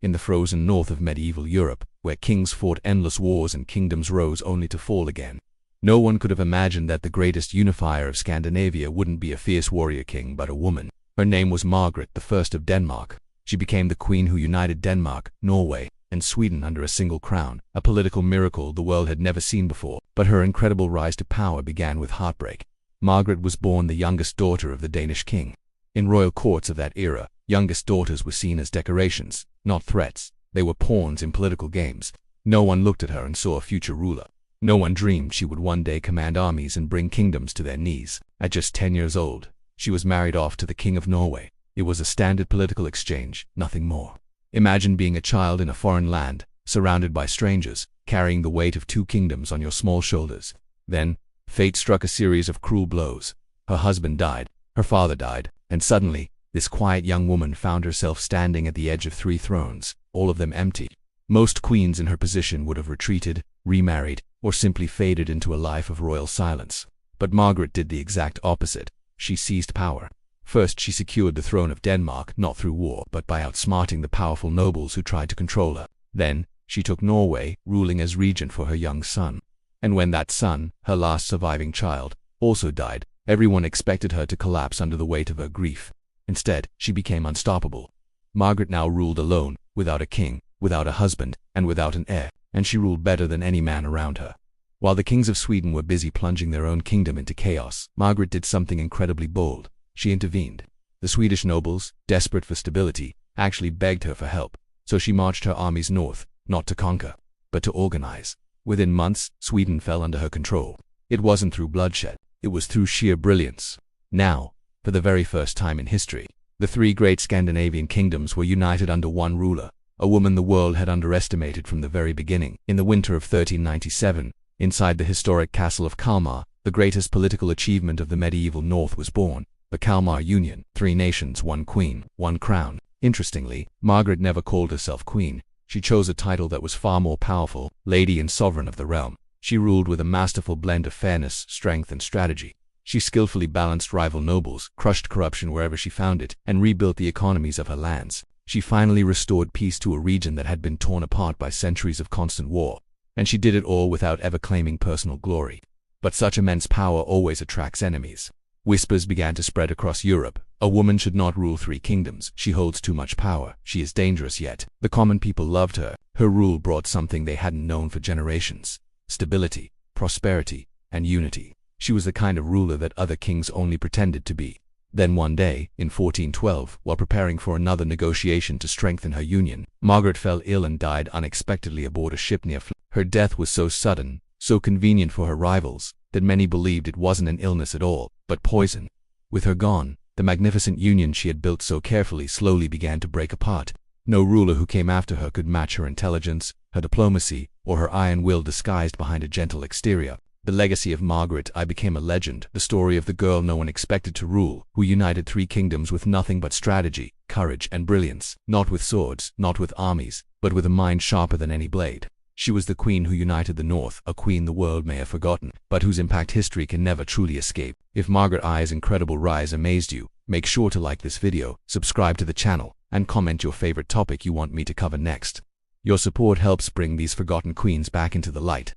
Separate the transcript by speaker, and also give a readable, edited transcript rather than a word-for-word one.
Speaker 1: in the frozen north of medieval Europe, where kings fought endless wars and kingdoms rose only to fall again. No one could have imagined that the greatest unifier of Scandinavia wouldn't be a fierce warrior king but a woman. Her name was Margaret I of Denmark. She became the queen who united Denmark, Norway, and Sweden under a single crown, a political miracle the world had never seen before. But her incredible rise to power began with heartbreak. Margaret was born the youngest daughter of the Danish king. In royal courts of that era, youngest daughters were seen as decorations, not threats. They were pawns in political games. No one looked at her and saw a future ruler. No one dreamed she would one day command armies and bring kingdoms to their knees. At just 10 years old, she was married off to the King of Norway. It was a standard political exchange, nothing more. Imagine being a child in a foreign land, surrounded by strangers, carrying the weight of 2 kingdoms on your small shoulders. Then, fate struck a series of cruel blows. Her husband died, her father died, and suddenly, this quiet young woman found herself standing at the edge of 3 thrones, all of them empty. Most queens in her position would have retreated, remarried, or simply faded into a life of royal silence. But Margaret did the exact opposite. She seized power. First, she secured the throne of Denmark, not through war, but by outsmarting the powerful nobles who tried to control her. Then, she took Norway, ruling as regent for her young son. And when that son, her last surviving child, also died, everyone expected her to collapse under the weight of her grief. Instead, she became unstoppable. Margaret now ruled alone, without a king, without a husband, and without an heir, and she ruled better than any man around her. While the kings of Sweden were busy plunging their own kingdom into chaos, Margaret did something incredibly bold. She intervened. The Swedish nobles, desperate for stability, actually begged her for help, so she marched her armies north, not to conquer, but to organize. Within months, Sweden fell under her control. It wasn't through bloodshed, it was through sheer brilliance. Now, for the very first time in history, the 3 great Scandinavian kingdoms were united under one ruler, a woman the world had underestimated from the very beginning. In the winter of 1397, inside the historic castle of Kalmar, the greatest political achievement of the medieval North was born. The Kalmar Union, 3 nations, 1 queen, 1 crown. Interestingly, Margaret never called herself queen. She chose a title that was far more powerful, lady and sovereign of the realm. She ruled with a masterful blend of fairness, strength, and strategy. She skillfully balanced rival nobles, crushed corruption wherever she found it, and rebuilt the economies of her lands. She finally restored peace to a region that had been torn apart by centuries of constant war. And she did it all without ever claiming personal glory. But such immense power always attracts enemies. Whispers began to spread across Europe. A woman should not rule 3 kingdoms. She holds too much power. She is dangerous yet. The common people loved her. Her rule brought something they hadn't known for generations: stability, prosperity, and unity. She was the kind of ruler that other kings only pretended to be. Then one day, in 1412, while preparing for another negotiation to strengthen her union, Margaret fell ill and died unexpectedly aboard a ship near Florence. Her death was so sudden, so convenient for her rivals, that many believed it wasn't an illness at all, but poison. With her gone, the magnificent union she had built so carefully slowly began to break apart. No ruler who came after her could match her intelligence, her diplomacy, or her iron will disguised behind a gentle exterior. The legacy of Margaret I became a legend, the story of the girl no one expected to rule, who united 3 kingdoms with nothing but strategy, courage, and brilliance, not with swords, not with armies, but with a mind sharper than any blade. She was the queen who united the North, a queen the world may have forgotten, but whose impact history can never truly escape. If Margaret I's incredible rise amazed you, make sure to like this video, subscribe to the channel, and comment your favorite topic you want me to cover next. Your support helps bring these forgotten queens back into the light.